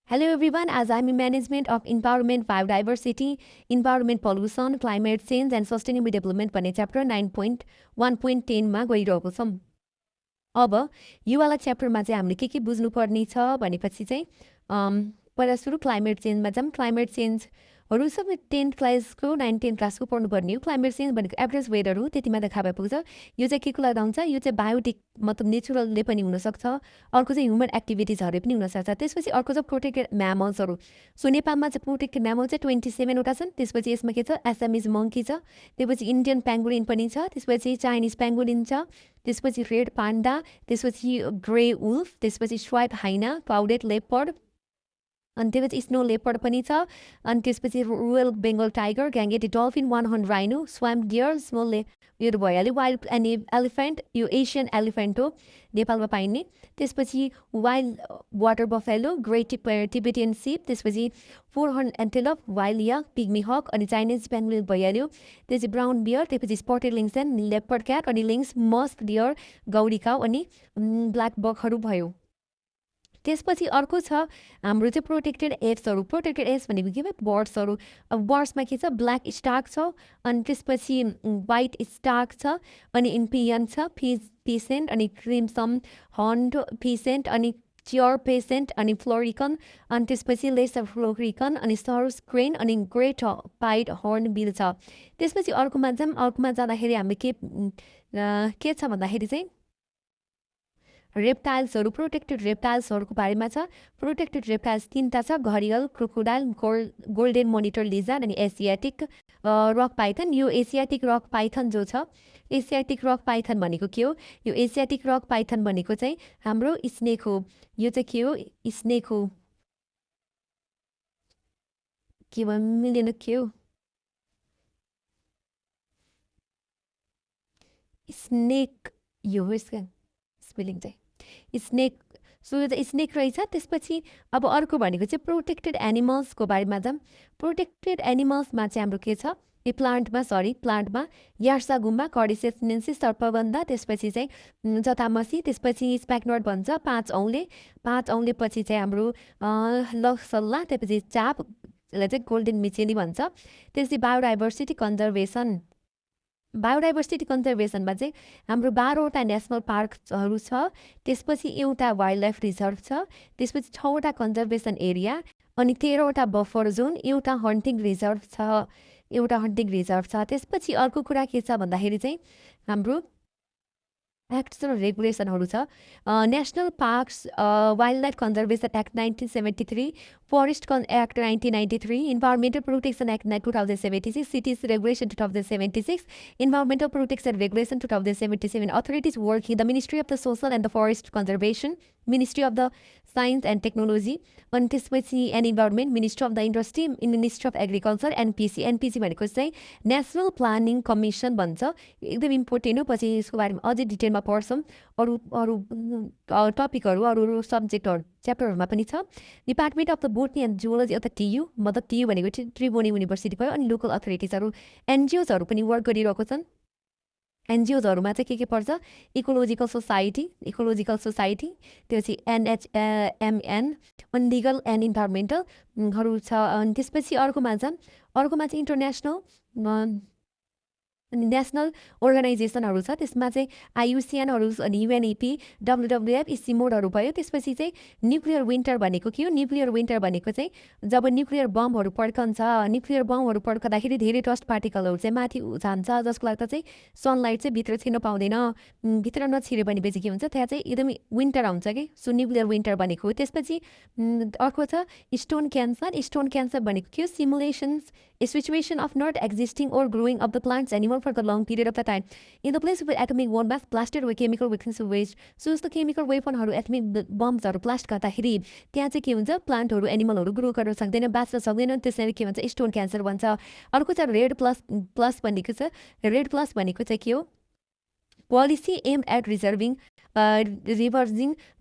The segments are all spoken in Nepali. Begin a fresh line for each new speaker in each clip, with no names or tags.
Hello everyone, as I'm in management of environment, biodiversity, environment pollution, climate change and sustainable development भन्ने च्याप्टर 9.1.10 मा गइरहेको छौँ। अब यो वाला च्याप्टरमा चाहिँ हामीले के बुझ्नुपर्ने छ भनेपछि चाहिँ पहिला सुरु क्लाइमेट चेन्जमा जाऊँ। क्लाइमेट चेन्जहरू सबै 10th क्लासको 9-10 क्लासको पढ्नुपर्ने हो। क्लाइमेट चेन्ज भनेको एभरेज वेदर हो, त्यतिमा त थाहा पुग्छ। यो चाहिँ के को लागि आउँछ, यो चाहिँ बायोटिक मतलब नेचुरलले पनि हुनसक्छ, अर्को चाहिँ ह्युमन एक्टिभिटिजहरूले पनि हुनसक्छ। त्यसपछि अर्को चाहिँ प्रोटेक्टेड म्यामल्सहरू। सो नेपालमा चाहिँ प्रोटेक्टेड म्यामल चाहिँ 27वटा छन्। त्यसपछि यसमा के छ, एसामिज मङ्की छ, त्यसपछि इन्डियन पेङ्गुलिन पनि छ, त्यसपछि चाइनिज पेङ्गुलिन छ, त्यसपछि रेड पान्डा, त्यसपछि ग्रे वुल्फ, त्यसपछि स्वाइप हाइना, पाउडेड लेपर्ड, अनि त्यसपछि स्नो लेपर्ड पनि छ, अनि त्यसपछि royal Bengal tiger, ग्याङ्गेटी dolphin, 1 horn rhino, swamp dear, small यो त भइहाल्यो। वाइल्ड एलिफेन्ट, यो एसियन एलिफेन्ट हो नेपालमा पाइने। त्यसपछि wild water buffalo, great Tibetan सिप, त्यसपछि 4 हर्न एन्टेलोप, वाइल्ड याक, पिग्मी हक, अनि चाइनिज पेङ्गुलिन भइहाल्यो। त्यसपछि ब्राउन बियर, त्यसपछि स्पटेड लिङ्स एन्ड लेपर्ड क्याट, अनि लिङ्स, मस्क डियर, गौरी काउ, अनि ब्ल्याक बकहरू भयो। त्यसपछि अर्को छ हाम्रो चाहिँ प्रोटेक्टेड एप्सहरू। प्रोटेक्टेड एप्स भनेको के भयो, बर्ड्सहरू। अब बर्ड्समा के छ, ब्ल्याक स्टार्क छ, अनि त्यसपछि वाइट स्टार्क छ, अनि इन्पियन छ, पिसेन्ट, अनि क्रिम्सन हर्न्ड पिसेन्ट, अनि चियर पेसेन्ट, अनि फ्लोरिकन, अनि त्यसपछि लेसर फ्लोरिकन, अनि सर्स क्रेन, अनि ग्रेट पाइड हर्न बिल छ। त्यसपछि अर्कोमा जाँदाखेरि हामीले के छ भन्दाखेरि चाहिँ रेप्टाइल्सहरू, प्रोटेक्टेड रेप्टाइल्सहरूको बारेमा छ। प्रोटेक्टेड रेप्टाइल्स 3टा छ, gharial, crocodile, golden monitor lizard, अनि एसियाटिक रक पाइथन। यो एसियाटिक रक पाइथन जो छ, एसियाटिक रक पाइथन भनेको के हो, यो एसियाटिक रक पाइथन भनेको चाहिँ हाम्रो स्नेक हो। यो चाहिँ के हो, स्नेक हो। के भन्नु मिलेन, के हो, स्नेक यो हो यसको स्पेलिङ चाहिँ स्नेक। सो यो चाहिँ स्नेक रहेछ। त्यसपछि अब अर्को भनेको चाहिँ प्रोटेक्टेड एनिमल्सको बारेमा जाऊँ। प्रोटेक्टेड एनिमल्समा चाहिँ हाम्रो के छ, प्लान्टमा यार्सा गुम्बा, कडिसेसनेन्सिस, सर्पबन्धा, त्यसपछि चाहिँ जतामसी, त्यसपछि स्प्याक्नट भन्छ, 5 औँले पछि चाहिँ हाम्रो लक्सल्ला, त्यसपछि चापलाई चाहिँ गोल्डन मिचेली भन्छ। त्यसपछि बायोडाइभर्सिटी कन्जर्भेसनमा चाहिँ हाम्रो 12वटा नेसनल पार्कहरू छ, त्यसपछि एउटा वाइल्ड लाइफ रिजर्भ छ, त्यसपछि 6वटा कन्जर्भेसन एरिया, अनि 13वटा बफर जोन, एउटा हन्टिङ रिजर्भ छ। त्यसपछि अर्को कुरा के छ भन्दाखेरि चाहिँ हाम्रो एक्ट्स र रेगुलेसनहरू छ। National parks wildlife conservation act 1973, forest act 1993, environmental protection act 2076, CITES regulation 2076, environmental protection regulation 2077, authorities working the ministry of the social and the forest conservation, ministry of the science and technology, अनि त्यसपछि and environment, ministry of the industry, ministry of agriculture, NPC भनेको चाहिँ नेसनल प्लानिङ कमिसन भन्छ। एकदम इम्पोर्टेन्ट हो, पछि यसको बारेमा अझै डिटेलमा पढ्छौँ। अरू टपिकहरू, अरू सब्जेक्टहरू च्याप्टरहरूमा पनि छ। Department of the botany and zoology of the TU, मतलब टियु भनेको त्रिभुवन युनिभर्सिटी भयो, अनि लोकल अथोरिटिजहरू, एनजिओजहरू पनि वर्क गरिरहेको छन्। एनजिओजहरूमा चाहिँ के पर्छ, इकोलोजिकल सोसाइटी, त्यसपछि एनएचएमएन, अनि लिगल एन्ड इन्भाइरोमेन्टलहरू छ। अनि त्यसपछि अर्कोमा चाहिँ इन्टरनेसनल अनि नेसनल अर्गनाइजेसनहरू छ, त्यसमा चाहिँ आइयुसिएनहरू, अनि युएनइपी, डब्लुडब्लुएफ, इसिमोडहरू भयो। त्यसपछि चाहिँ न्युक्लियर विन्टर भनेको के हो, न्युक्लियर विन्टर भनेको चाहिँ जब न्युक्लियर बमहरू पड्कन्छ, न्युक्लियर बमहरू पड्कँदाखेरि धेरै डस्ट पार्टिकलहरू चाहिँ माथि जान्छ, जसको लाग्दा चाहिँ सनलाइट चाहिँ भित्र छिर्न पाउँदैन। भित्र नछिर्यो भनेपछि के हुन्छ, त्यहाँ चाहिँ एकदमै विन्टर आउँछ कि, सो न्युक्लियर विन्टर भनेको हो। त्यसपछि अर्को छ स्टोन क्यान्सर भनेको के हो, सिमुलेसन्स a situation of not existing or growing of the plants animal for the long period of the time in the place where atomic bomb blast blasted with chemical weapons waste. So यस्तो केमिकल वेपनहरू, एटमिक बम्सहरू ब्लास्ट गर्दाखेरि त्यहाँ चाहिँ के हुन्छ, प्लान्टहरू एनिमलहरू ग्रो गर्न सक्दैन, बाँच्न सक्दैन। त्यसरी के भन्छ, स्टोन क्यान्सर भन्छ। अर्को चाहिँ रेड प्लस भनेको छ। रेड प्लस भनेको चाहिँ के हो, policy aimed at reversing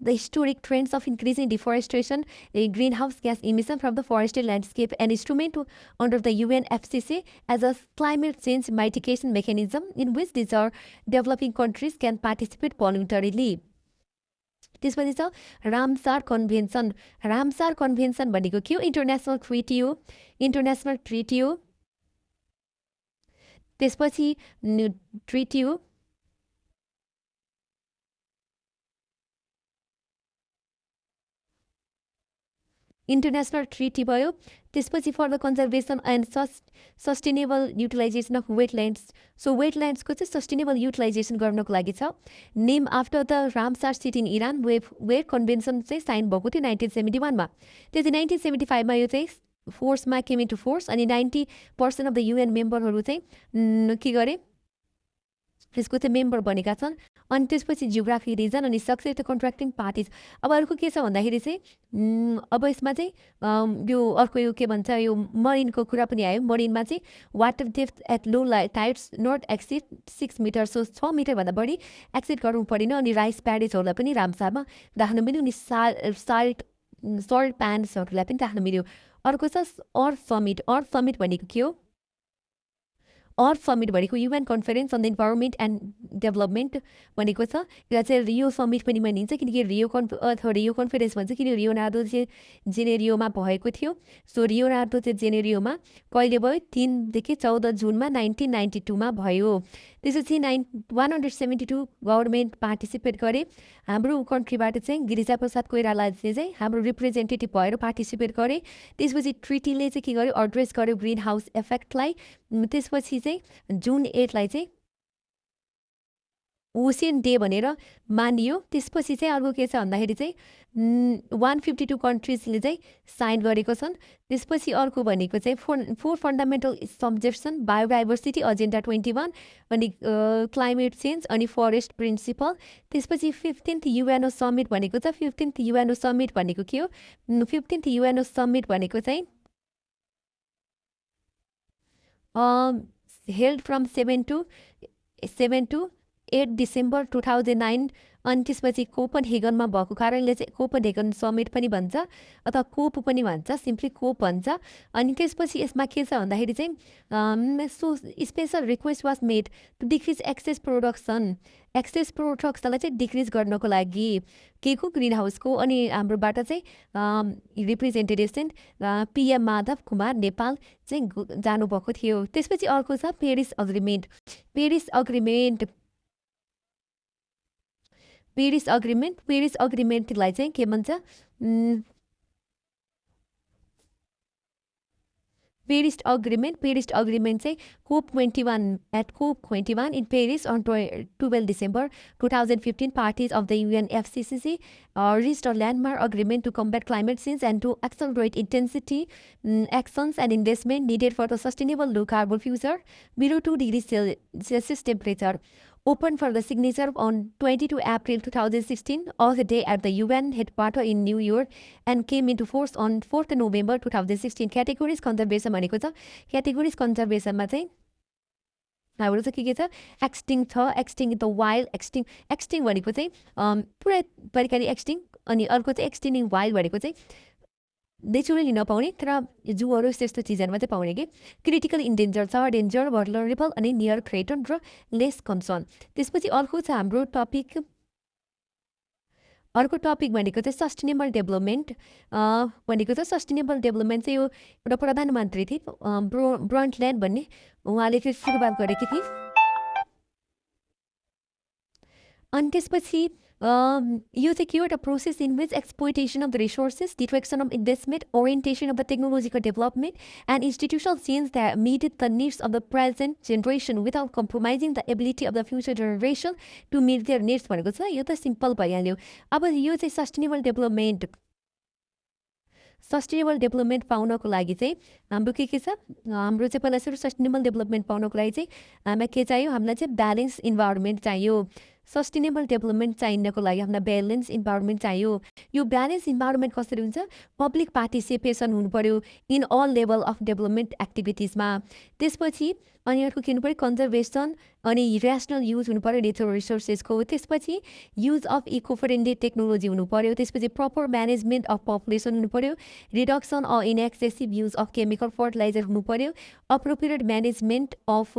the historic trends of increasing deforestation, greenhouse gas emission from the forested landscape, an instrument under the UNFCCC as a climate change mitigation mechanism in which these are developing countries can participate voluntarily. त्यसपछि छ रामसार कन्भेन्सन। रामसार कन्भेन्सन भनेको के हो? इन्टरनेसनल ट्रिटी हो। इन्टरनेसनल ट्रिटी हो। त्यसपछि ट्रिटी हो। इन्टरनेसनल ट्रिटी भयो। त्यसपछि for the conservation and sustainable utilization of wetlands. So वेटल्यान्ड्सको चाहिँ सस्टेनेबल युटिलाइजेसन गर्नको लागि छ। Name after the Ramsar city in Iran where convention चाहिँ साइन भएको थियो 1971मा। त्यो चाहिँ 1975मा यो चाहिँ फोर्समा केम इन्टु फोर्स अनि 90% अफ द युएन मेम्बरहरू चाहिँ के गरे त्यसको चाहिँ मेम्बर बनेका छन्। अनि त्यसपछि जियोग्राफी रिजन अनि सक्सेस द कन्ट्र्याक्टिङ पार्टिज। अब अर्को के छ भन्दाखेरि चाहिँ अब यसमा चाहिँ यो अर्को यो के भन्छ यो मरिनको कुरा पनि आयो। मरिनमा चाहिँ water depth at low tides not exceed 6 metre. So 6 मिटरभन्दा बढी एक्सिड गर्नु परेन। अनि राइस प्याडेजहरूलाई पनि रामसारमा राख्नु मिल्यो। अनि सल्ट प्यान्ट्सहरूलाई पनि राख्नु मिल्यो। अर्को छ अर्थ समिट। अर्थ समिट भनेको के हो? अर्थ समिट भनेको UN conference on the environment and development भनेको छ। यो चाहिँ रियो समिट पनि भनिन्छ किनकि रियो कन्फरेन्स भन्छ किनकि लियोनार्दो चाहिँ जेनेरियोमा भएको थियो। सो लियोनार्दो चाहिँ जेनेरियोमा कहिले भयो? 3देखि 14 जुनमा 1992मा भयो। त्यसपछि 172 गभर्मेन्ट पार्टिसिपेट गरे। हाम्रो कन्ट्रीबाट चाहिँ गिरिजा प्रसाद कोइरालाले चाहिँ हाम्रो रिप्रेजेन्टेटिभ भएर पार्टिसिपेट गरे। त्यसपछि ट्रिटीले चाहिँ के गर्यो? एड्रेस गर्यो ग्रिन हाउस इफेक्टलाई। त्यसपछि चाहिँ जुन 8लाई चाहिँ ओसियन डे भनेर मानियो। त्यसपछि चाहिँ अर्को के छ भन्दाखेरि चाहिँ 152 कन्ट्रिजले चाहिँ साइन गरेको छन्। त्यसपछि अर्को भनेको चाहिँ फोर फन्डामेन्टल सब्जेक्सन बायोडाइभर्सिटी एजेन्डा 21 अनि क्लाइमेट चेन्ज अनि फरेस्ट प्रिन्सिपल। त्यसपछि 15th युएनओ समिट भनेको छ। 15th युएनओ समिट भनेको के हो? 15th युएनओ समिट भनेको चाहिँ हेल्ड फ्रम 7 to 8 डिसेम्बर 2009। अनि त्यसपछि कोपनहेगनमा भएको कारणले चाहिँ कोपनहेगन समिट पनि भन्छ अथवा कोप पनि भन्छ, सिम्पली कोप भन्छ। अनि त्यसपछि यसमा के छ भन्दाखेरि चाहिँ so special request was made to decrease excess प्रोडक्सलाई चाहिँ डिक्रिज गर्नको लागि के को? ग्रिन हाउसको। अनि हाम्रोबाट चाहिँ रिप्रेजेन्टेटिभ चाहिँ पिएम माधव कुमार नेपाल चाहिँ जानुभएको थियो। त्यसपछि अर्को छ पेरिस अग्रिमेन्ट। पेरिस अग्रिमेन्टलाई चाहिँ के भन्छ? पेरिस अग्रिमेन्ट चाहिँ COP 21 in Paris on 12 December 2015 parties of the UNFCCC reached a landmark agreement to combat climate change and to accelerate intensity actions and investment needed for the sustainable low carbon future below 2 degrees Celsius temperature. Opened for the signature on 22 April 2016 on the day at the UN headquarters in New York and came into force on 4th November 2016. Categories conservation भनेको छ। categories conservationमा चाहिँ हाम्रो चाहिँ के छ? एक्सटिङ छ, एक्सटिङ द वाइल्ड, एक्सटिङ भनेको चाहिँ पुरै परिकारी एक्सटिङ। अनि अर्को चाहिँ एक्सटिङ वाइल्ड भनेको चाहिँ नेचुरली नपाउने तर जूहरू त्यस्तो चिजहरूमा चाहिँ पाउने कि। क्रिटिकल इन्डेन्जर छ, डेन्जर, भर्लरेबल अनि नियर थ्रेटन र लेस कन्सर्न। त्यसपछि अर्को छ हाम्रो टपिक भनेको चाहिँ सस्टेनेबल डेभलपमेन्ट भनेको चाहिँ सस्टेनेबल डेभलपमेन्ट चाहिँ यो एउटा प्रधानमन्त्री थिए ब्रन्टल्यान्ड भन्ने उहाँले चाहिँ सुरुवात गरेकी थिए। अनि त्यसपछि यो चाहिँ के हो? एउटा process in which exploitation of the resources, direction of investment, orientation of the technological development and institutional change that meet the needs of the present generation without compromising the ability of the future generation to meet their needs भनेको छ। यो त सिम्पल भइहाल्यो। अब यो चाहिँ सस्टेनेबल डेभलपमेन्ट पाउनको लागि चाहिँ हाम्रो के छ? हाम्रो चाहिँ पहिला सुरु सस्टेनेबल डेभलपमेन्ट पाउनको लागि चाहिँ हामीलाई के चाहियो? हामीलाई चाहिँ ब्यालेन्स इन्भाइरोमेन्ट चाहियो। सस्टेनेबल डेभलपमेन्ट चाहिनको लागि हामीलाई ब्यालेन्स इन्भाइरोमेन्ट चाहियो। यो ब्यालेन्स इन्भाइरोमेन्ट कसरी हुन्छ? पब्लिक पार्टिसिपेसन हुनु पर्यो in all level of development एक्टिभिटिजमा। त्यसपछि अनि अर्को के हुनु पर्यो? कन्जर्भेसन अनि ऱ्यासनल युज हुनु पर्यो नेचरल रिसोर्सेसको। त्यसपछि use of eco friendly technology हुनु पर्यो। त्यसपछि प्रपर म्यानेजमेन्ट अफ पपुलेसन हुनु पर्यो। Reduction of in excessive use of chemical fertiliser हुनु पर्यो। Appropriate management of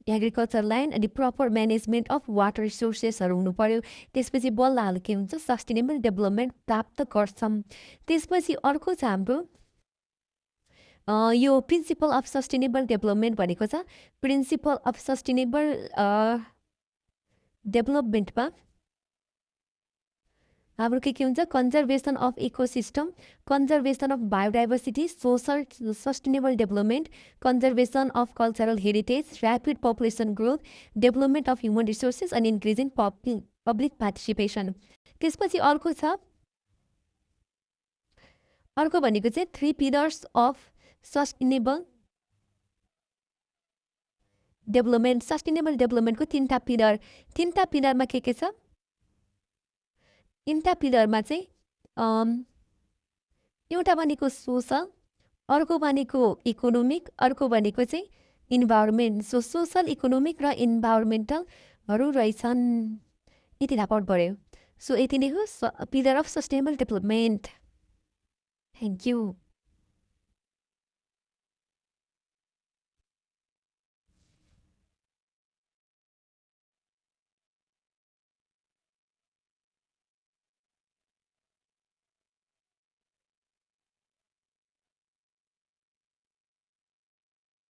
agriculture land अनि प्रपर म्यानेजमेन्ट अफ वाटर रिसोर्सेसहरू हुनु पऱ्यो। त्यसपछि बल्ल हाल के हुन्छ सस्टेनेबल डेभलपमेन्ट प्राप्त गर्छौँ। त्यसपछि अर्को छ हाम्रो यो प्रिन्सिपल अफ सस्टेनेबल डेभलपमेन्ट भनेको छ प्रिन्सिपल अफ सस्टेनेबल डेभलपमेन्टमा हाम्रो के हुन्छ conservation of ecosystem, conservation of biodiversity, social sustainable development, conservation of cultural heritage, rapid population growth, development of human resources अनि इन्क्रिजिङ पब्लिक पार्टिसिपेसन। त्यसपछि अर्को भनेको चाहिँ 3 pillars of sustainable development. Sustainable डेभलपमेन्टको 3टा पिलर, 3टा पिलरमा के छ 3टा पिलरमा चाहिँ एउटा भनेको सोसल, अर्को भनेको इकोनोमिक, अर्को भनेको चाहिँ इन्भाइरोमेन्ट। सो सोसल, इकोनोमिक र इन्भाइरोमेन्टलहरू रहेछन्। यति थाहा पाउनु पऱ्यो। सो यति नै हो pillar of sustainable development. Thank you.